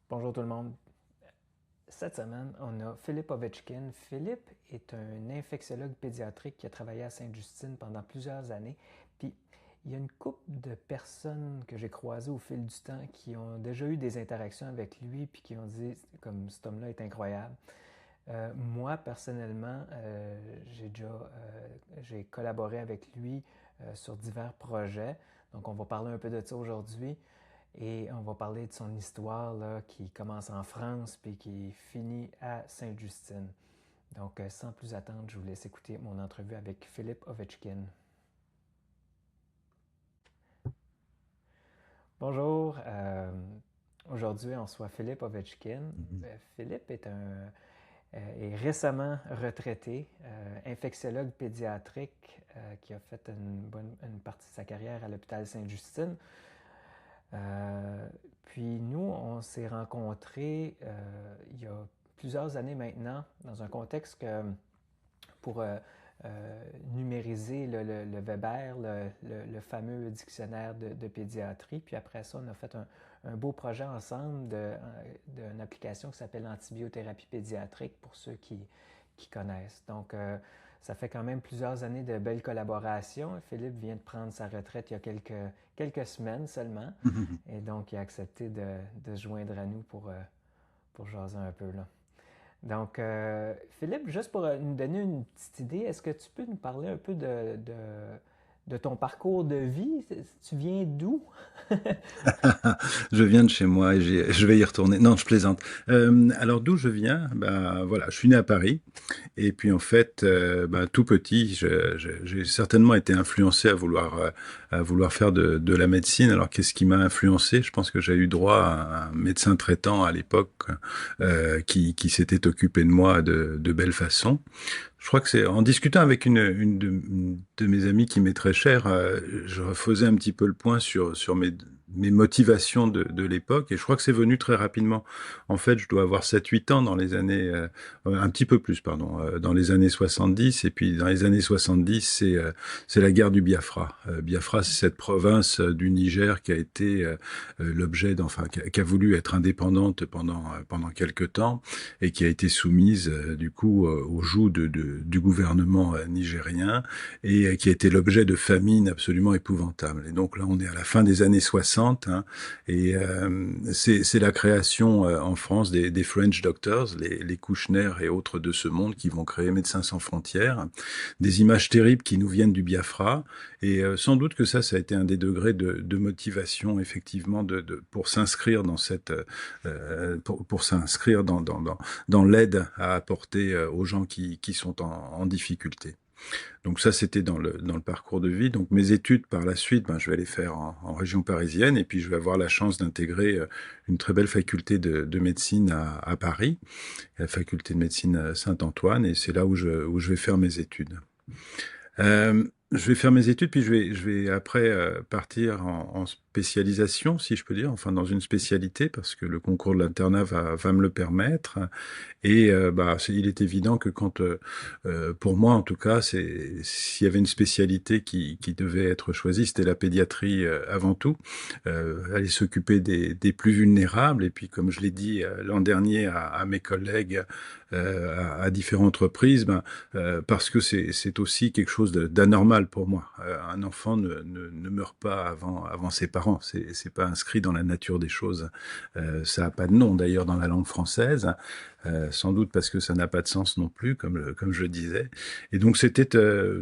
Bonjour tout le monde. Cette semaine, on a Philippe Ovechkin. Philippe est un infectiologue pédiatrique qui a travaillé à Sainte-Justine pendant plusieurs années. Puis, il y a une couple de personnes que j'ai croisées au fil du temps qui ont déjà eu des interactions avec lui puis qui ont dit comme cet homme-là est incroyable. Moi, personnellement, j'ai collaboré avec lui sur divers projets. Donc, on va parler un peu de ça aujourd'hui. Et on va parler de son histoire là, qui commence en France puis qui finit à Sainte-Justine. Donc, sans plus attendre, je vous laisse écouter mon entrevue avec Philippe Ovechkin. Bonjour. Aujourd'hui, on reçoit Philippe Ovechkin. Mhm. Philippe est récemment retraité, infectiologue pédiatrique qui a fait une partie de sa carrière à l'hôpital Sainte-Justine. Euh, Puis nous, on s'est rencontrés il y a plusieurs années maintenant dans un contexte pour numériser le Weber, le fameux dictionnaire de pédiatrie. Puis après ça, on a fait un beau projet ensemble d'une application qui s'appelle Antibiothérapie pédiatrique pour ceux qui connaissent. Donc, ça fait quand même plusieurs années de belles collaborations. Philippe vient de prendre sa retraite il y a quelques semaines seulement. Et donc, il a accepté de se joindre à nous pour jaser un peu. Là. Donc, Philippe, juste pour nous donner une petite idée, est-ce que tu peux nous parler un peu de ton parcours de vie? Tu viens d'où? Je viens de chez moi et je vais y retourner. Non, je plaisante. Alors d'où je viens? Ben voilà, je suis né à Paris et puis en fait, ben, tout petit, j'ai certainement été influencé à vouloir faire de la médecine. Alors qu'est-ce qui m'a influencé? Je pense que j'ai eu droit à un médecin traitant à l'époque qui s'était occupé de moi de belle façon. Je crois que c'est en discutant avec une de mes amies qui m'est très chère, je refaisais un petit peu le point sur mes motivations de l'époque et je crois que c'est venu très rapidement. En fait, je dois avoir 7 8 ans dans les années, un petit peu plus, pardon, dans les années 70 et puis dans les années 70, c'est la guerre du Biafra. Biafra, c'est cette province du Niger qui a été l'objet, enfin, qui a voulu être indépendante pendant quelques temps et qui a été soumise du coup au joug du gouvernement nigérien et qui a été l'objet de famines absolument épouvantables. Et donc là, on est à la fin des années 60 hein, et c'est la création en France des French Doctors, les Kouchner et autres de ce monde qui vont créer Médecins sans frontières. Des images terribles qui nous viennent du Biafra et sans doute que ça a été un des degrés de motivation effectivement pour s'inscrire dans cette pour s'inscrire dans l'aide à apporter aux gens qui sont en difficulté. Donc ça, c'était dans le parcours de vie. Donc mes études par la suite, ben, je vais les faire en région parisienne et puis je vais avoir la chance d'intégrer une très belle faculté de médecine à Paris, la faculté de médecine Saint-Antoine, et c'est là où je vais faire mes études. Je vais faire mes études, puis je vais après partir en spécialisation, si je peux dire, enfin dans une spécialité, parce que le concours de l'internat va me le permettre. Et bah, il est évident que pour moi en tout cas, s'il y avait une spécialité qui devait être choisie, c'était la pédiatrie avant tout. Aller s'occuper des plus vulnérables. Et puis, comme je l'ai dit l'an dernier à mes collègues à différentes reprises, ben, parce que c'est aussi quelque chose d'anormal pour moi. Un enfant ne meurt pas avant ses parents. C'est pas inscrit dans la nature des choses. Ça a pas de nom d'ailleurs dans la langue française. Sans doute parce que ça n'a pas de sens non plus, comme je le disais. Et donc c'était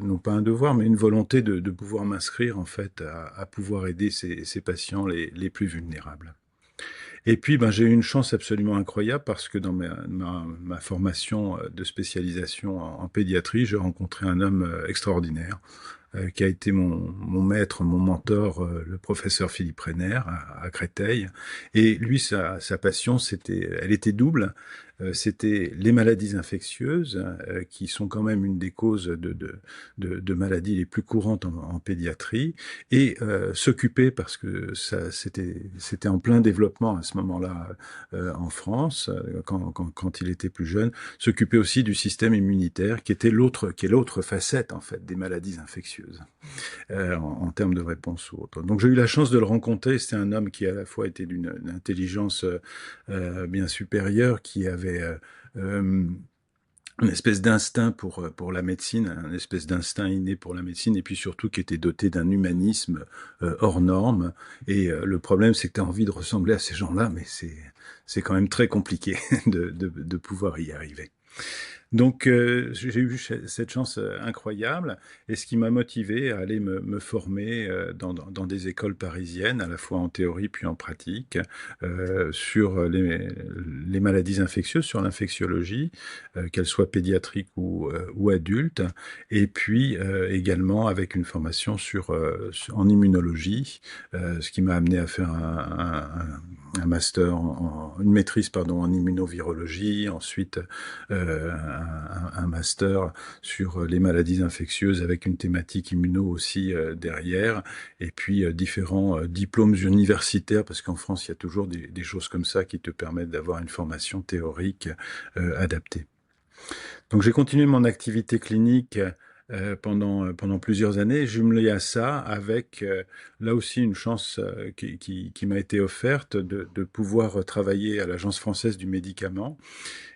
non pas un devoir, mais une volonté de pouvoir m'inscrire en fait à pouvoir aider ces patients les plus vulnérables. Et puis ben, j'ai eu une chance absolument incroyable parce que dans ma formation de spécialisation en pédiatrie, j'ai rencontré un homme extraordinaire qui a été mon maître, mon mentor, le professeur Philippe Renner à Créteil. Et lui, sa passion, elle était double. C'était les maladies infectieuses, qui sont quand même une des causes de maladies les plus courantes en pédiatrie, et s'occuper, parce que c'était en plein développement à ce moment-là en France, quand il était plus jeune, s'occuper aussi du système immunitaire, qui est l'autre facette en fait des maladies infectieuses. infectieuses en termes de réponse ou autre. Donc j'ai eu la chance de le rencontrer. C'était un homme qui à la fois était d'une intelligence bien supérieure, qui avait une espèce d'instinct pour la médecine, une espèce d'instinct inné pour la médecine, et puis surtout qui était doté d'un humanisme hors norme. Et le problème, c'est que tu as envie de ressembler à ces gens-là, mais c'est quand même très compliqué de pouvoir y arriver. Donc j'ai eu cette chance incroyable, et ce qui m'a motivé à aller me former dans des écoles parisiennes, à la fois en théorie puis en pratique, sur les maladies infectieuses, sur l'infectiologie, qu'elle soit pédiatrique ou adulte, et puis également avec une formation en immunologie, ce qui m'a amené à faire un master, une maîtrise pardon, en immunovirologie, ensuite un master sur les maladies infectieuses avec une thématique immuno aussi derrière, et puis différents diplômes universitaires, parce qu'en France, il y a toujours des choses comme ça qui te permettent d'avoir une formation théorique adaptée. Donc j'ai continué mon activité clinique pendant plusieurs années, jumelé à ça avec là aussi une chance qui m'a été offerte de pouvoir travailler à l'Agence française du médicament,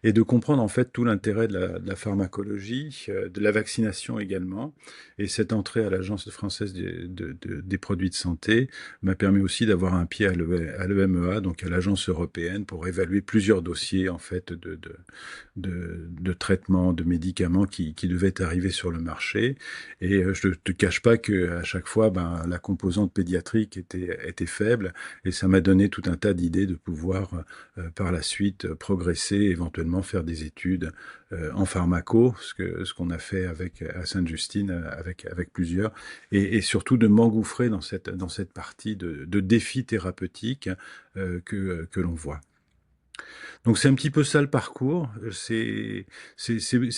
et de comprendre en fait tout l'intérêt de la pharmacologie, de la vaccination également. Et cette entrée à l'Agence française des produits de santé m'a permis aussi d'avoir un pied à l'EMEA, donc à l'Agence européenne, pour évaluer plusieurs dossiers en fait de traitements, de médicaments qui devaient arriver sur le marché. Et je ne te cache pas qu'à chaque fois, la composante pédiatrique était faible, et ça m'a donné tout un tas d'idées de pouvoir par la suite progresser, éventuellement faire des études en pharmaco, ce qu'on a fait à Sainte-Justine avec plusieurs, et surtout de m'engouffrer dans cette partie de défis thérapeutiques que l'on voit. Donc c'est un petit peu ça le parcours. C'est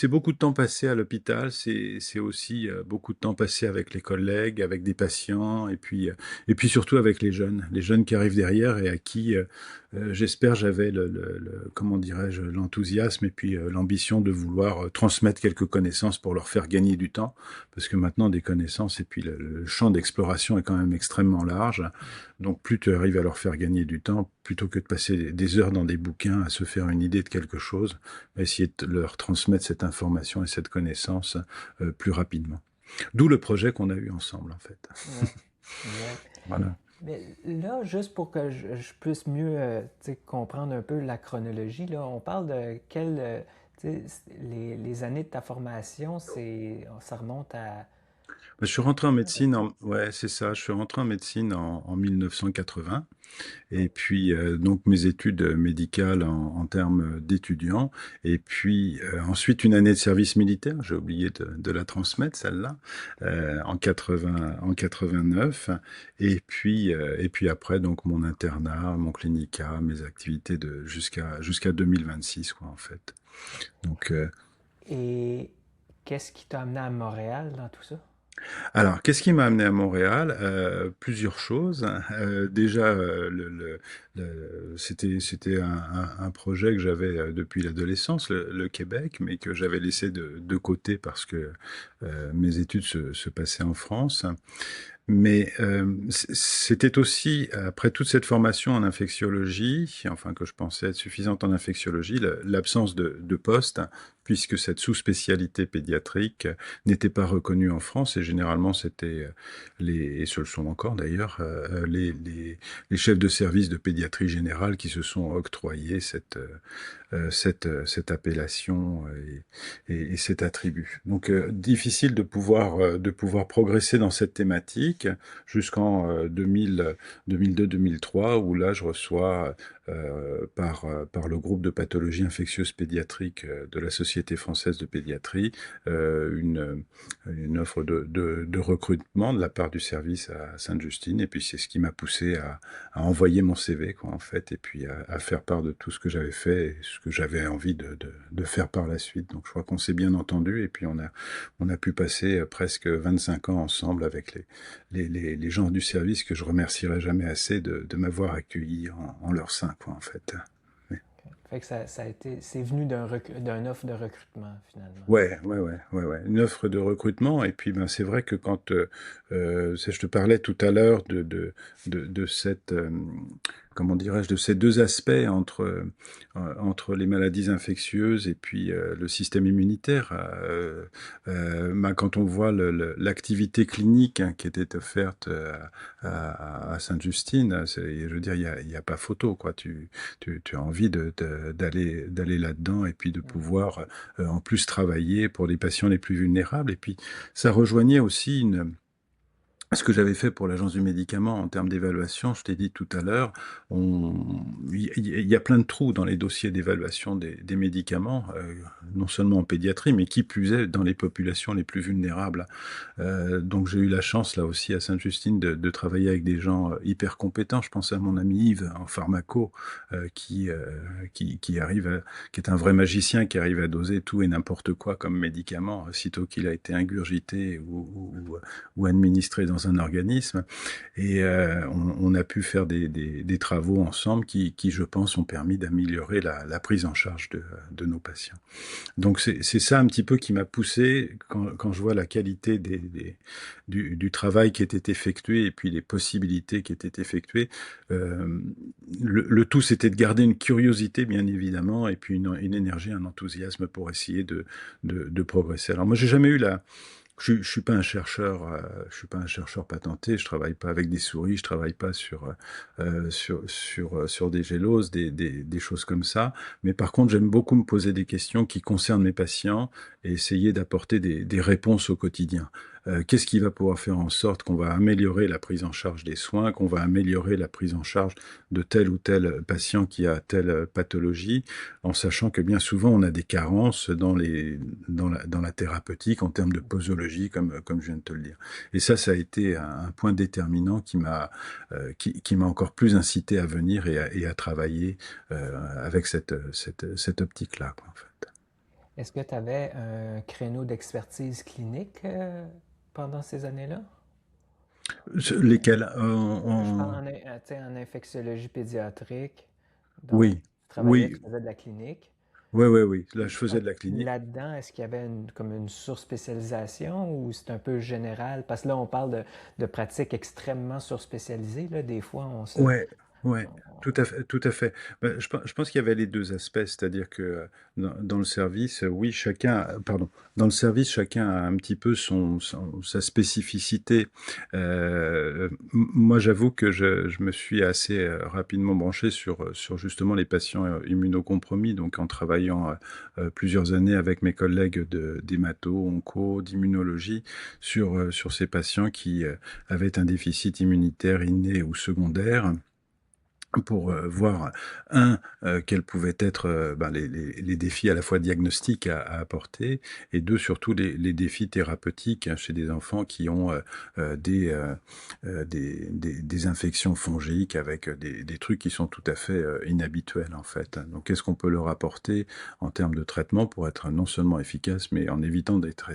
beaucoup de temps passé à l'hôpital. C'est aussi beaucoup de temps passé avec les collègues, avec des patients, et puis surtout avec les jeunes qui arrivent derrière, et à qui j'espère j'avais comment dirais-je, l'enthousiasme et puis l'ambition de vouloir transmettre quelques connaissances pour leur faire gagner du temps, parce que maintenant des connaissances et puis le champ d'exploration est quand même extrêmement large. Donc plus tu arrives à leur faire gagner du temps, plutôt que de passer des heures dans des bouquins à se faire une idée de quelque chose, essayer de leur transmettre cette information et cette connaissance plus rapidement. D'où le projet qu'on a eu ensemble, en fait. Ouais, exact. Voilà. Mais là, juste pour que je puisse mieux comprendre un peu la chronologie, là, on parle de les années de ta formation, ça remonte à... Je suis rentré en médecine, ouais, c'est ça, je suis rentré en médecine en 1980. Et puis, donc, mes études médicales en termes d'étudiants. Et puis, ensuite, une année de service militaire. J'ai oublié de la transmettre, celle-là, en 89. Et puis après, donc, mon internat, mon clinica, mes activités jusqu'à 2026, quoi, en fait. Donc, Et qu'est-ce qui t'a amené à Montréal dans tout ça? alors, qu'est-ce qui m'a amené à Montréal? Plusieurs choses. Déjà, c'était un projet que j'avais depuis l'adolescence, le Québec, mais que j'avais laissé de côté parce que mes études se passaient en France. Mais c'était aussi, après toute cette formation en infectiologie, enfin que je pensais être suffisante en infectiologie, l'absence de poste, puisque cette sous-spécialité pédiatrique n'était pas reconnue en France, et généralement c'était et ce le sont encore d'ailleurs, les chefs de service de pédiatrie générale qui se sont octroyés cette appellation et cet attribut. Donc difficile de pouvoir progresser dans cette thématique jusqu'en 2002-2003, où là je reçois par le groupe de pathologie infectieuse pédiatrique de la Société française de pédiatrie une offre de recrutement de la part du service à Sainte-Justine, et puis c'est ce qui m'a poussé à envoyer mon CV, quoi, en fait, et puis à faire part de tout ce que j'avais fait et ce que j'avais envie de faire par la suite. Donc je crois qu'on s'est bien entendu, et puis on a pu passer presque 25 ans ensemble avec les gens du service, que je remercierai jamais assez de m'avoir accueilli en leur sein, quoi, en fait. Mais... Fait que ça a été, c'est venu d'un offre de recrutement, finalement. Ouais, ouais, ouais, ouais, ouais. Une offre de recrutement. Et puis, ben, c'est vrai que quand je te parlais tout à l'heure de cette, comment dirais-je, de ces deux aspects entre les maladies infectieuses et puis le système immunitaire. Ben, quand on voit l'activité clinique, hein, qui était offerte à Sainte-Justine, je veux dire, il y a pas photo, quoi. Tu as envie d'aller là-dedans et puis de pouvoir en plus travailler pour les patients les plus vulnérables. Et puis, ça rejoignait aussi ce que j'avais fait pour l'Agence du médicament en termes d'évaluation. Je t'ai dit tout à l'heure, il y a plein de trous dans les dossiers d'évaluation des médicaments, non seulement en pédiatrie, mais qui plus est dans les populations les plus vulnérables. Donc j'ai eu la chance là aussi à Sainte-Justine de travailler avec des gens hyper compétents. Je pense à mon ami Yves en pharmaco, qui qui est un vrai magicien, qui arrive à doser tout et n'importe quoi comme médicament, sitôt qu'il a été ingurgité ou administré dans un organisme. Et on a pu faire des travaux ensemble qui, je pense, ont permis d'améliorer la prise en charge de nos patients. Donc c'est ça un petit peu qui m'a poussé quand je vois la qualité du travail qui était effectué et puis les possibilités qui étaient effectuées. Euh, le tout, c'était de garder une curiosité, bien évidemment, et puis une énergie, un enthousiasme pour essayer de progresser. Alors moi, j'ai jamais eu je suis pas un chercheur, je suis pas un chercheur patenté. Je travaille pas avec des souris, je travaille pas sur des géloses, des choses comme ça. Mais par contre, j'aime beaucoup me poser des questions qui concernent mes patients et essayer d'apporter des réponses au quotidien. Qu'est-ce qui va pouvoir faire en sorte qu'on va améliorer la prise en charge des soins, qu'on va améliorer la prise en charge de tel ou tel patient qui a telle pathologie, en sachant que bien souvent on a des carences dans la thérapeutique en termes de posologie, comme je viens de te le dire. Et ça a été un point déterminant qui m'a encore plus incité à venir et à travailler avec cette optique-là, quoi, en fait. Est-ce que tu avais un créneau d'expertise clinique pendant ces années-là? Lesquels Je parle tu sais, en infectiologie pédiatrique. Donc, Oui, tu travaillais, oui, tu faisais de la clinique. oui, oui, oui. Là, Puis je faisais de la clinique. là-dedans, est-ce qu'il y avait comme une surspécialisation ou c'est un peu général? Parce que là, on parle de pratiques extrêmement surspécialisées. Là. Des fois, Ouais, ouais, on- tout à fait, tout à fait. Ben, je pense qu'il y avait les deux aspects, c'est-à-dire que dans le service, oui, pardon, dans le service, chacun a un petit peu sa spécificité. Moi, j'avoue que je me suis assez rapidement branché sur justement les patients immunocompromis, donc en travaillant plusieurs années avec mes collègues d'hémato, onco, d'immunologie, sur ces patients qui avaient un déficit immunitaire inné ou secondaire pour voir, quels pouvaient être ben, les défis à la fois diagnostiques à apporter, et deux, surtout les défis thérapeutiques, hein, chez des enfants qui ont des infections fongiques avec des trucs qui sont tout à fait inhabituels, en fait. Donc, qu'est-ce qu'on peut leur apporter en termes de traitement pour être non seulement efficace, mais en évitant d'être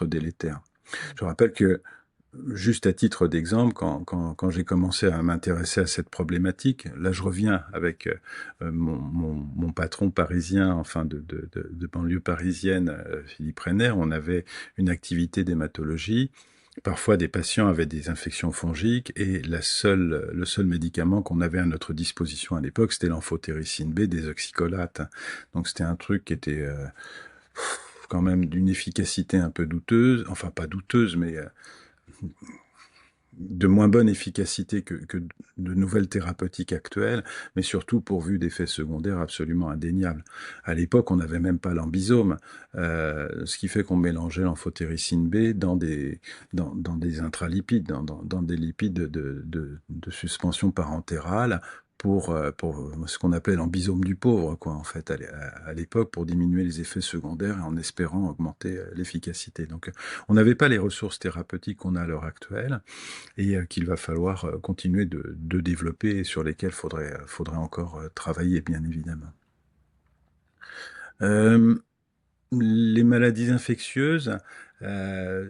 délétère. Je rappelle que juste à titre d'exemple, quand j'ai commencé à m'intéresser à cette problématique, là je reviens avec mon patron parisien, enfin de banlieue parisienne, Philippe Renner, on avait une activité d'hématologie. Parfois, des patients avaient des infections fongiques et le seul médicament qu'on avait à notre disposition à l'époque, c'était l'amphotéricine B, des oxycolates. Donc c'était un truc qui était quand même d'une efficacité un peu douteuse, enfin pas douteuse, mais de moins bonne efficacité que de nouvelles thérapeutiques actuelles, mais surtout pourvu d'effets secondaires absolument indéniables. À l'époque, on n'avait même pas l'ambisome, ce qui fait qu'on mélangeait l'amphotéricine B dans des intralipides, dans des lipides de suspension parentérale, pour ce qu'on appelait l'ambisome du pauvre, quoi, en fait, à l'époque, pour diminuer les effets secondaires et en espérant augmenter l'efficacité. Donc, on n'avait pas les ressources thérapeutiques qu'on a à l'heure actuelle, et qu'il va falloir continuer de développer et sur lesquels faudrait encore travailler, bien évidemment. Euh, Les maladies infectieuses,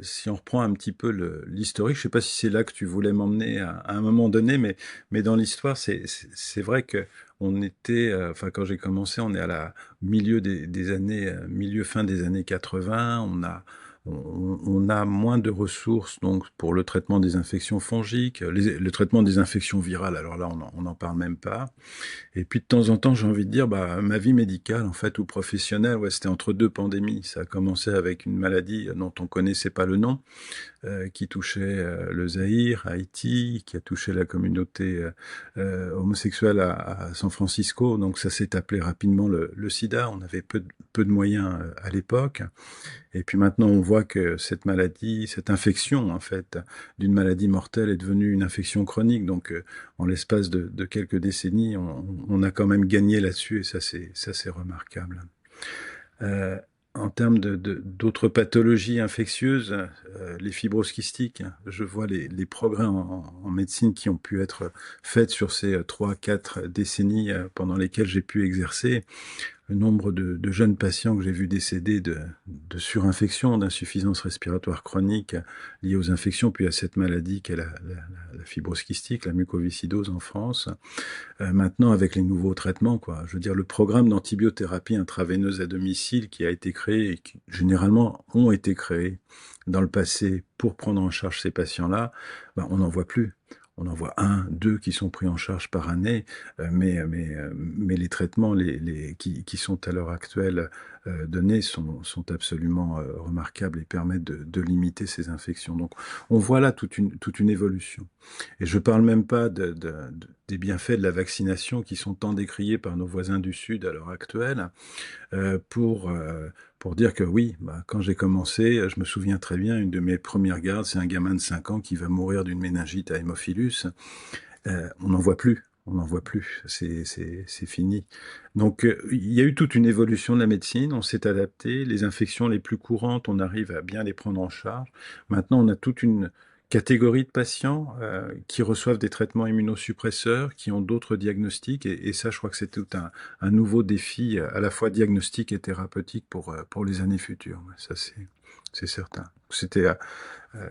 si on reprend un petit peu l'historique, je ne sais pas si c'est là que tu voulais m'emmener à un moment donné, mais dans l'histoire, c'est vrai que on était, enfin quand j'ai commencé, on est à la milieu des années, milieu fin des années 80, on a moins de ressources donc pour le traitement des infections fongiques, le traitement des infections virales. Alors là, on n'en parle même pas. Et puis de temps en temps, j'ai envie de dire, bah, ma vie médicale, en fait, ou professionnelle, ouais, c'était entre deux pandémies. Ça a commencé avec une maladie dont on connaissait pas le nom, qui touchait le Zaïre, Haïti, qui a touché la communauté homosexuelle à San Francisco. Donc ça s'est appelé rapidement le sida. On avait peu de moyens à l'époque. Et puis maintenant, on voit que cette maladie, cette infection, en fait, d'une maladie mortelle est devenue une infection chronique. Donc, en l'espace de quelques décennies, on a quand même gagné là-dessus et ça, c'est remarquable. Euh, En termes d'autres pathologies infectieuses, les fibroses kystiques, je vois les progrès en médecine qui ont pu être faits sur ces 3, 4 décennies pendant lesquelles j'ai pu exercer. Le nombre de jeunes patients que j'ai vus décéder de surinfection, d'insuffisance respiratoire chronique liée aux infections, puis à cette maladie qu'est la fibrose kystique, la mucoviscidose en France. Maintenant, avec les nouveaux traitements, quoi, je veux dire, le programme d'antibiothérapie intraveineuse à domicile qui a été créé et qui généralement ont été créés dans le passé pour prendre en charge ces patients-là, ben, on n'en voit plus. On en voit un, deux qui sont pris en charge par année, mais les traitements qui sont à l'heure actuelle donnés sont absolument remarquables et permettent de limiter ces infections. Donc on voit là toute une évolution. Et je ne parle même pas des bienfaits de la vaccination qui sont tant décriés par nos voisins du Sud à l'heure actuelle, euh, pour, euh, pour dire que oui, bah, quand j'ai commencé, je me souviens très bien, une de mes premières gardes, c'est un gamin de 5 ans qui va mourir d'une méningite à hémophilus. On n'en voit plus. On n'en voit plus, c'est fini. Donc, il y a eu toute une évolution de la médecine, on s'est adapté, les infections les plus courantes, on arrive à bien les prendre en charge. Maintenant, on a toute une catégorie de patients qui reçoivent des traitements immunosuppresseurs, qui ont d'autres diagnostics, et ça, je crois que c'est tout un nouveau défi, à la fois diagnostique et thérapeutique pour les années futures. Ouais, ça, c'est certain. C'était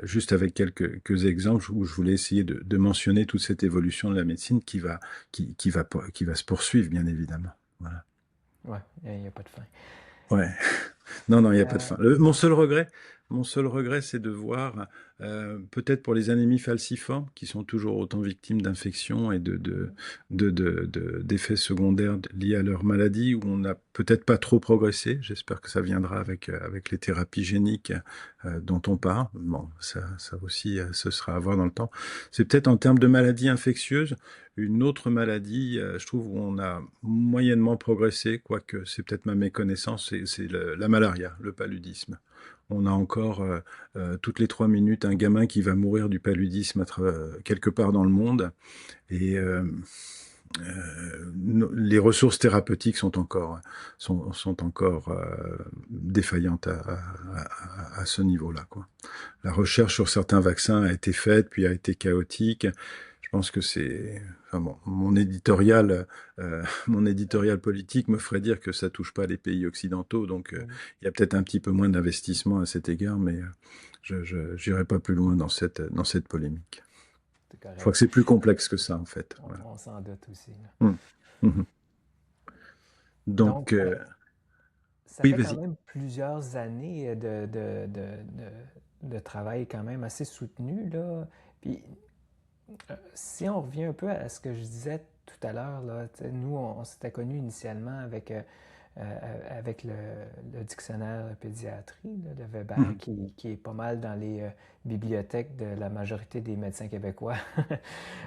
juste avec quelques exemples où je voulais essayer de mentionner toute cette évolution de la médecine qui va se poursuivre, bien évidemment. Voilà. Ouais, il n'y a pas de fin. Ouais. Non, non, il n'y a pas de Euh, fin. Mon seul regret, c'est de voir, peut-être pour les anémies falciformes, qui sont toujours autant victimes d'infections et d'effets secondaires liés à leur maladie, où on n'a peut-être pas trop progressé. J'espère que ça viendra avec les thérapies géniques dont on parle. Bon, ça aussi, ce sera à voir dans le temps. C'est peut-être en termes de maladies infectieuses, une autre maladie, je trouve, où on a moyennement progressé, quoique c'est peut-être ma méconnaissance, c'est la malaria, le paludisme. On a encore toutes les 3 minutes un gamin qui va mourir du paludisme quelque part dans le monde. Et les ressources thérapeutiques sont encore défaillantes à ce niveau-là, quoi. La recherche sur certains vaccins a été faite, puis a été chaotique. Je pense que c'est, enfin bon, mon éditorial politique me ferait dire que ça touche pas les pays occidentaux, donc il y a peut-être un petit peu moins d'investissement à cet égard, mais je n'irai pas plus loin dans cette polémique. c'est Je crois correct. que c'est plus complexe que ça, en fait. Voilà. On s'en doute aussi, là. Mm. Mhm. Donc, Donc, ça oui, fait quand vas-y. même plusieurs années de travail quand même assez soutenu, là. Puis, si on revient un peu à ce que je disais tout à l'heure, là, nous, on s'était connus initialement avec le dictionnaire de pédiatrie là, de Weber, Mhm. qui est pas mal dans les bibliothèques de la majorité des médecins québécois,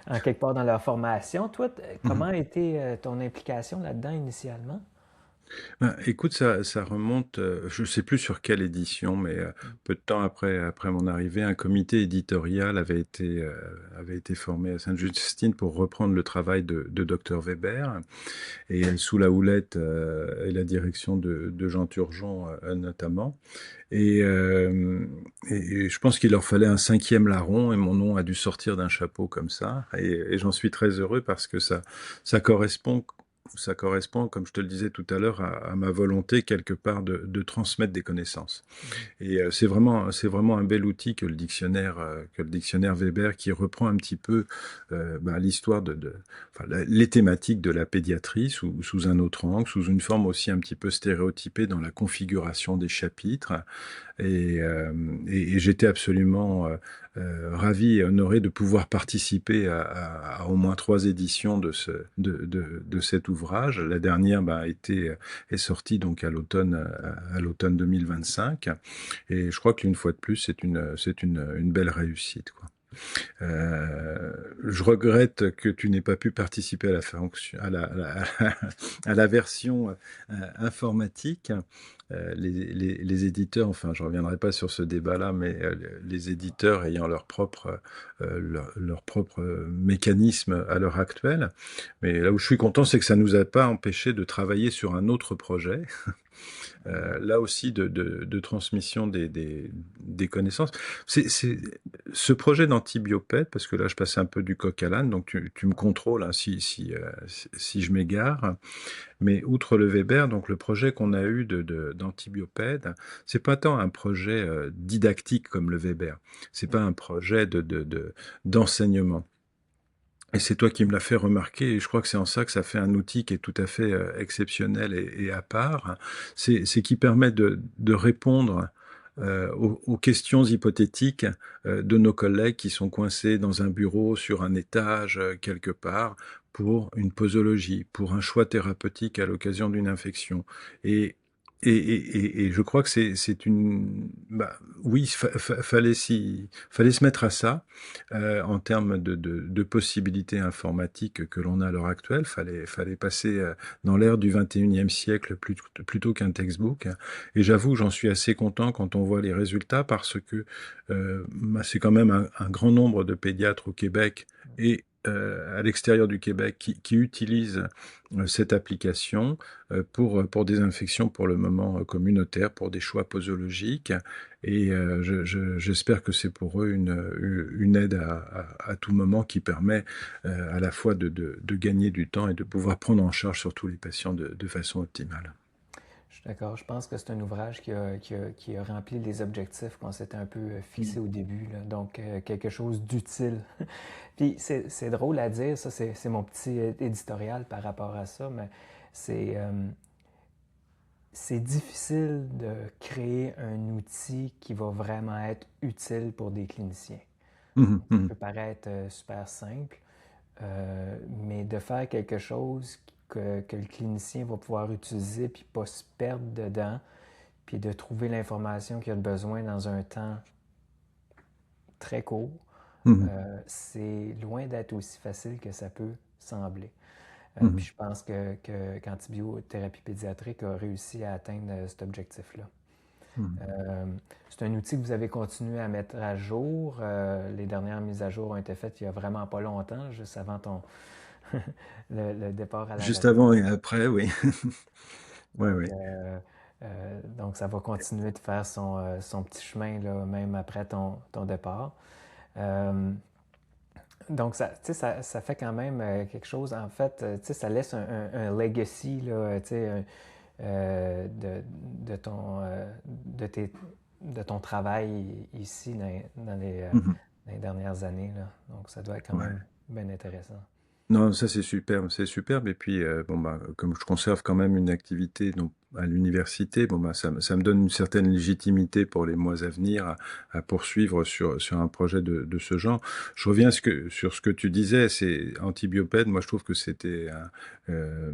en quelque part dans leur formation. Toi, comment Mhm. a été ton implication là-dedans initialement? Ben, écoute, ça remonte, je ne sais plus sur quelle édition, mais peu de temps après mon arrivée, un comité éditorial avait été formé à Sainte-Justine pour reprendre le travail de Dr Weber, et sous la houlette et la direction de Jean Turgeon notamment. Et, euh, et je pense qu'il leur fallait un cinquième larron, et mon nom a dû sortir d'un chapeau comme ça. Et j'en suis très heureux parce que ça correspond ça correspond, comme je te le disais tout à l'heure, à ma volonté quelque part de transmettre des connaissances. Mhm. Et c'est vraiment un bel outil que le dictionnaire Weber qui reprend un petit peu l'histoire enfin, les thématiques de la pédiatrie sous un autre angle, sous une forme aussi un petit peu stéréotypée dans la configuration des chapitres. Et, euh, et j'étais absolument ravi et honoré de pouvoir participer à au moins 3 éditions de cet ouvrage. La dernière est sortie donc à l'automne 2025. Et je crois qu'une fois de plus, c'est une belle réussite, quoi. Je regrette que tu n'aies pas pu participer à la fonction, à la version informatique. Les éditeurs, enfin, je ne reviendrai pas sur ce débat-là, mais les éditeurs ayant leur propre mécanisme à l'heure actuelle. Mais là où je suis content, c'est que ça ne nous a pas empêché de travailler sur un autre projet là aussi de transmission des connaissances. Ce projet d'antibiopède, parce que là je passe un peu du coq à l'âne, donc tu me contrôles hein, si je m'égare, mais outre le Weber, donc le projet qu'on a eu d'antibiopède, c'est pas tant un projet didactique comme le Weber, c'est pas un projet d'enseignement. Et c'est toi qui me l'as fait remarquer, et je crois que c'est en ça que ça fait un outil qui est tout à fait exceptionnel et à part. C'est qui permet de répondre aux questions hypothétiques de nos collègues qui sont coincés dans un bureau, sur un étage, quelque part, pour une posologie, pour un choix thérapeutique à l'occasion d'une infection. Et, et je crois que c'est une... oui, fallait se mettre à ça en termes de possibilités informatiques que l'on a à l'heure actuelle. Fallait passer dans l'ère du 21e siècle plutôt qu'un textbook. Et j'avoue, j'en suis assez content quand on voit les résultats parce que c'est quand même un grand nombre de pédiatres au Québec et à l'extérieur du Québec qui utilisent cette application pour des infections pour le moment communautaires, pour des choix posologiques. Et j'espère que c'est pour eux une aide à tout moment qui permet à la fois de gagner du temps et de pouvoir prendre en charge surtout les patients de façon optimale. Je suis d'accord. Je pense que c'est un ouvrage qui a rempli les objectifs qu'on s'était un peu Mm. fixés au début, là. Donc, quelque chose d'utile. Puis, c'est drôle à dire, ça, c'est mon petit éditorial par rapport à ça, mais c'est c'est difficile de créer un outil qui va vraiment être utile pour des cliniciens. Mhm, Ça mhm, peut paraître super simple, mais de faire quelque chose que le clinicien va pouvoir utiliser puis pas se perdre dedans, puis de trouver l'information qu'il a besoin dans un temps très court, mhm, c'est loin d'être aussi facile que ça peut sembler. Puis mhm, je pense qu'Antibiothérapie pédiatrique a réussi à atteindre cet objectif-là. mhm. Euh, c'est un outil que vous avez continué à mettre à jour. Les dernières mises à jour ont été faites il n'y a vraiment pas longtemps, juste avant le départ à la Juste retraite. avant et après, oui. Ouais, Donc, ouais. donc ça va continuer de faire son petit chemin là, même après ton départ. Euh, donc, ça fait quand même quelque chose. En fait, ça laisse un legacy là, de ton travail ici Mhm. dans les dernières années, là. Donc, ça doit être quand même Ouais. bien intéressant. Non, ça c'est superbe, c'est superbe. Et puis, comme je conserve quand même une activité donc, à l'université, ça me donne une certaine légitimité pour les mois à venir à poursuivre sur un projet de ce genre. Je reviens sur ce que tu disais, c'est Antibiopède. Moi, je trouve que c'était euh,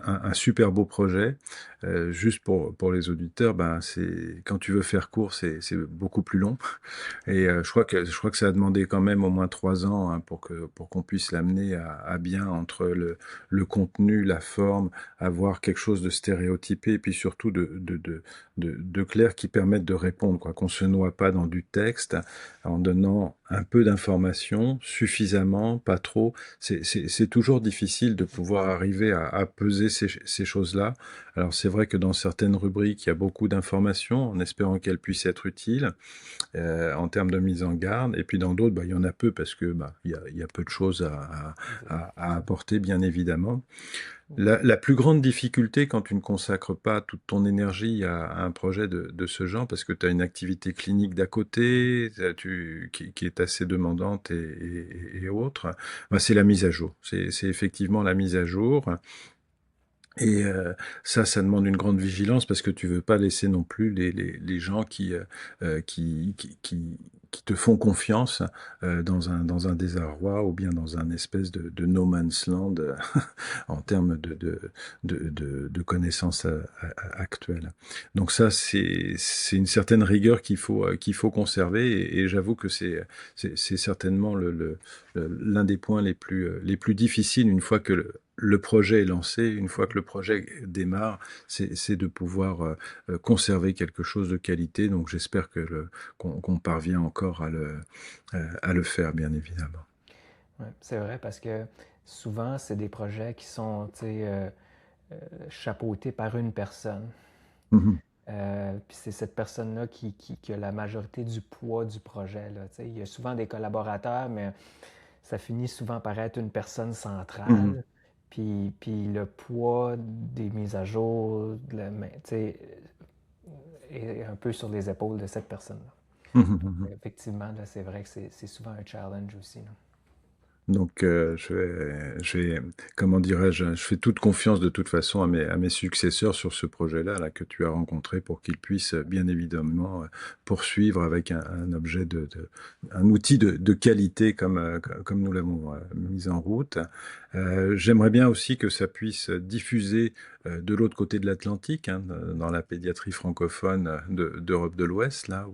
un super beau projet. Juste pour les auditeurs, quand tu veux faire court, c'est beaucoup plus long. Et je crois que ça a demandé quand même au moins 3 ans hein, pour qu'on puisse l'amener à bien entre le contenu, la forme, avoir quelque chose de stéréotypé et puis surtout de clair qui permette de répondre, quoi, qu'on se noie pas dans du texte en donnant un peu d'informations, suffisamment, pas trop. C'est toujours difficile de pouvoir arriver à peser ces choses-là. Alors c'est vrai que dans certaines rubriques, il y a beaucoup d'informations, en espérant qu'elles puissent être utiles en termes de mise en garde. Et puis dans d'autres, bah, il y en a peu parce que il y a peu de choses Exact. à apporter, bien évidemment. La plus grande difficulté quand tu ne consacres pas toute ton énergie à un projet de ce genre, parce que tu as une activité clinique d'à côté, qui est assez demandante et autre, bah, c'est la mise à jour. C'est effectivement la mise à jour. Et ça demande une grande vigilance parce que tu veux pas laisser non plus les gens qui te font confiance dans un désarroi ou bien dans un espèce de no man's land en termes de connaissances actuelles. Donc ça, c'est une certaine rigueur qu'il faut conserver et j'avoue que c'est certainement l'un des points les plus difficiles une fois que le projet est lancé, une fois que le projet démarre, c'est de pouvoir conserver quelque chose de qualité. Donc j'espère qu'on parvient encore à le faire, bien évidemment. Ouais, c'est vrai parce que souvent, c'est des projets qui sont chapeautés par une personne. Mhm. Puis c'est cette personne-là qui a la majorité du poids du projet. Là, il y a souvent des collaborateurs, mais ça finit souvent par être une personne Mhm. centrale. Puis le poids des mises à jour est un peu sur les épaules de cette personne-là. Mhm. Mhm. Effectivement, là, c'est vrai que c'est souvent un challenge aussi. Là. Donc, comment dirais-je, je fais toute confiance de toute façon à mes successeurs sur ce projet-là, là, que tu as rencontré pour qu'ils puissent bien évidemment poursuivre avec un objet un outil de qualité comme nous l'avons mis en route. J'aimerais bien aussi que ça puisse diffuser de l'autre côté de l'Atlantique, hein, dans la pédiatrie francophone d'Europe de l'Ouest, là,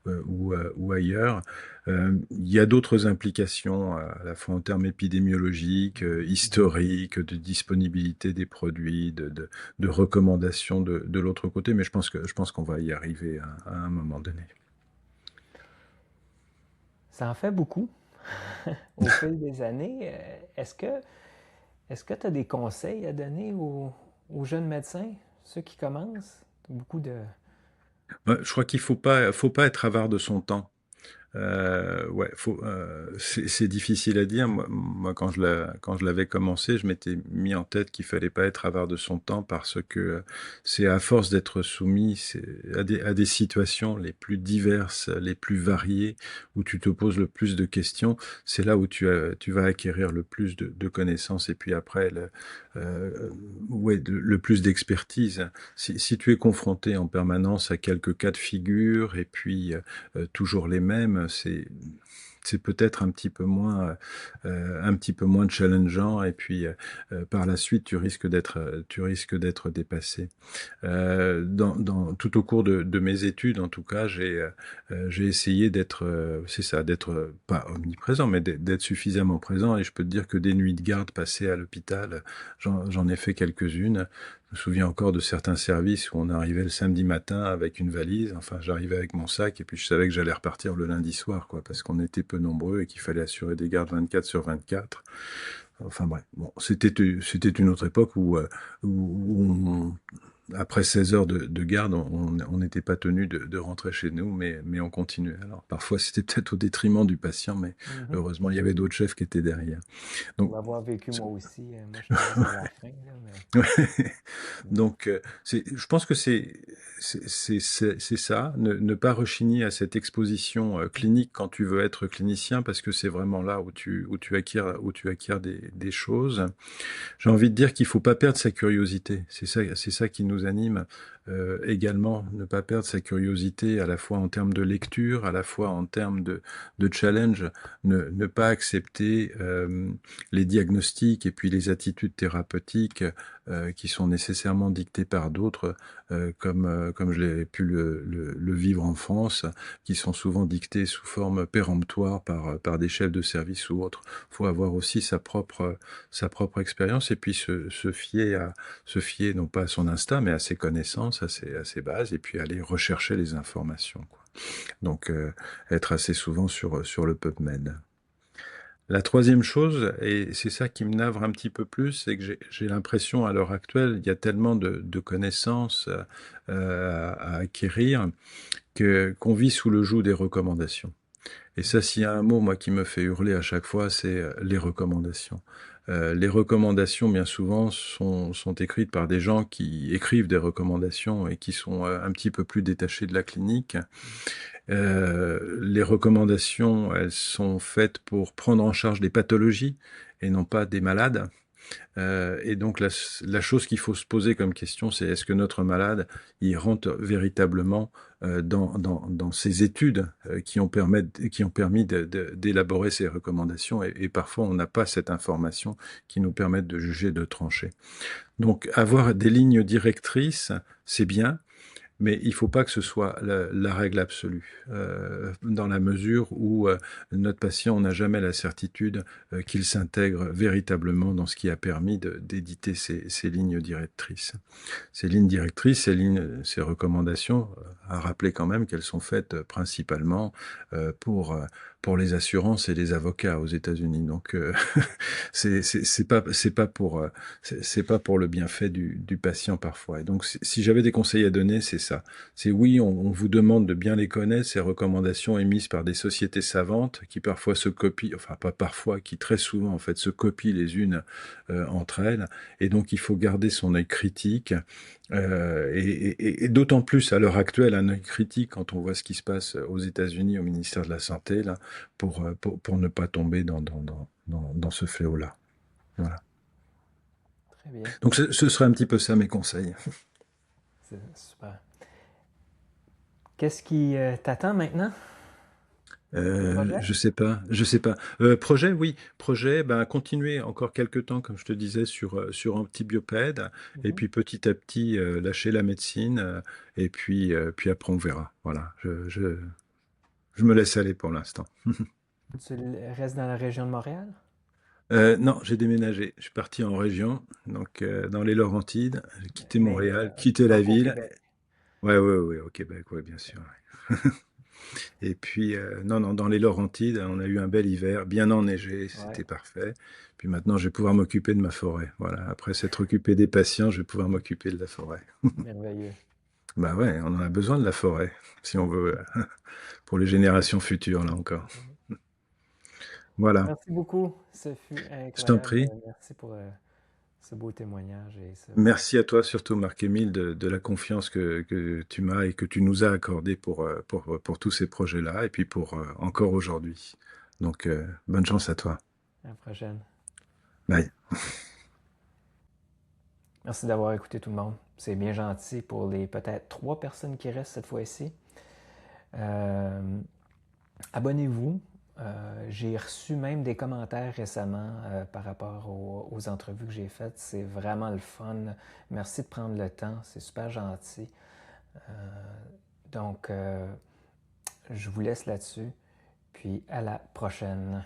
ou ailleurs. Il y a d'autres implications, à la fois en termes épidémiologiques, historiques, de disponibilité des produits, de recommandations de l'autre côté, mais je pense qu'on va y arriver à un moment donné. Ça en fait beaucoup au fil des années. Est-ce que tu as des conseils à donner aux jeunes médecins, ceux qui commencent? Beaucoup de... Ouais, je crois qu'il faut pas être avare de son temps. Ouais, c'est difficile à dire. Moi, quand je l'avais commencé, je m'étais mis en tête qu'il fallait pas être avare de son temps parce que c'est à force d'être soumis à des situations les plus diverses, les plus variées, où tu te poses le plus de questions. C'est là où tu vas acquérir le plus de connaissances et puis après, ouais, le plus d'expertise. Si tu es confronté en permanence à quelques cas de figure et puis toujours les mêmes, c'est peut-être un petit peu moins challengeant et puis par la suite tu risques d'être dépassé. Tout au cours de mes études, en tout cas, j'ai essayé d'être, c'est ça, d'être pas omniprésent, mais d'être suffisamment présent. Et je peux te dire que des nuits de garde passées à l'hôpital, j'en ai fait quelques-unes. Je me souviens encore de certains services où on arrivait le samedi matin avec une valise. Enfin, j'arrivais avec mon sac et puis je savais que j'allais repartir le lundi soir, quoi, parce qu'on était peu nombreux et qu'il fallait assurer des gardes 24 sur 24. Enfin bref, bon, c'était une autre époque où après 16 heures de garde, on n'était pas tenu de rentrer chez nous, mais on continuait. Alors parfois c'était peut-être au détriment du patient, mais Mhm. heureusement il y avait d'autres chefs qui étaient derrière. Pour Donc l'avoir vécu moi aussi, moi je suis arrivé à la fin, là, mais... Donc, je pense que c'est ça, ne pas rechigner à cette exposition clinique quand tu veux être clinicien, parce que c'est vraiment là où tu acquiers des choses. J'ai envie de dire qu'il faut pas perdre sa curiosité. C'est ça qui nous anime également, ne pas perdre sa curiosité à la fois en termes de lecture, à la fois en termes de challenge, ne pas accepter les diagnostics et puis les attitudes thérapeutiques qui sont nécessairement dictées par d'autres, comme je l'ai pu le vivre en France, qui sont souvent dictées sous forme péremptoire par des chefs de service ou autres. Il faut avoir aussi sa propre expérience et puis se fier non pas à son instinct mais à ses connaissances, à ses bases et puis aller rechercher les informations, quoi. Donc, être assez souvent sur le PubMed. La troisième chose, et c'est ça qui me navre un petit peu plus, c'est que j'ai l'impression à l'heure actuelle, il y a tellement de connaissances à acquérir qu'on vit sous le joug des recommandations. Et ça, s'il y a un mot, moi, qui me fait hurler à chaque fois, c'est les recommandations. Les recommandations, bien souvent, sont écrites par des gens qui écrivent des recommandations et qui sont un petit peu plus détachés de la clinique. Les recommandations, elles sont faites pour prendre en charge des pathologies et non pas des malades. Et donc la chose qu'il faut se poser comme question, c'est est-ce que notre malade, il rentre véritablement dans ces études qui ont permis d'élaborer ces recommandations, et parfois on n'a pas cette information qui nous permettent de juger, de trancher. Donc avoir des lignes directrices, c'est bien, mais il ne faut pas que ce soit la règle absolue, dans la mesure où notre patient n'a jamais la certitude qu'il s'intègre véritablement dans ce qui a permis d'éditer ces lignes directrices. Ces lignes directrices, ces recommandations, à rappeler quand même qu'elles sont faites principalement pour les assurances et les avocats aux États-Unis. Donc c'est pas pour le bienfait du patient parfois. Et donc si j'avais des conseils à donner, c'est ça. C'est oui, on vous demande de bien les connaître, ces recommandations émises par des sociétés savantes qui parfois se copient, enfin pas parfois, qui très souvent en fait se copient les unes entre elles. Et donc il faut garder son œil critique. Et d'autant plus à l'heure actuelle, un œil critique quand on voit ce qui se passe aux États-Unis, au ministère de la Santé, là, pour ne pas tomber dans ce fléau-là. Voilà. Très bien. Donc ce serait un petit peu ça mes conseils. C'est super. Qu'est-ce qui t'attend maintenant? Des projets? Je sais pas. Projet, oui. Projet, ben, continuer encore quelques temps, comme je te disais, sur Antibiopède, et Mhm. puis petit à petit lâcher la médecine, et puis après on verra. Voilà. Je me laisse aller pour l'instant. Tu restes dans la région de Montréal? Non, j'ai déménagé. Je suis parti en région, donc dans les Laurentides. J'ai quitté Mais Montréal, quitté la donc au ville. Québec. Ouais, ouais, ouais, au Québec, ouais, bien sûr. Ouais. Et puis, non, non, dans les Laurentides, on a eu un bel hiver, bien enneigé, Ouais, c'était parfait. Puis maintenant, je vais pouvoir m'occuper de ma forêt. Voilà, après s'être occupé des patients, je vais pouvoir m'occuper de la forêt. merveilleux. Bah ouais, on en a besoin de la forêt, si on veut, pour les générations futures, là encore. Voilà, Merci beaucoup. Ce fut je t'en incroyable. prie. Merci pour ce beau témoignage et ce... Merci à toi, surtout Marc-Émile, de la confiance que tu m'as et que tu nous as accordée pour tous ces projets-là, et puis pour encore aujourd'hui. Donc, bonne chance à toi. À la prochaine. Bye. Merci d'avoir écouté tout le monde. C'est bien gentil pour les peut-être 3 personnes qui restent cette fois-ci. Euh, Abonnez-vous. J'ai reçu même des commentaires récemment par rapport aux entrevues que j'ai faites. C'est vraiment le fun. Merci de prendre le temps. C'est super gentil. Donc, je vous laisse là-dessus. Puis à la prochaine.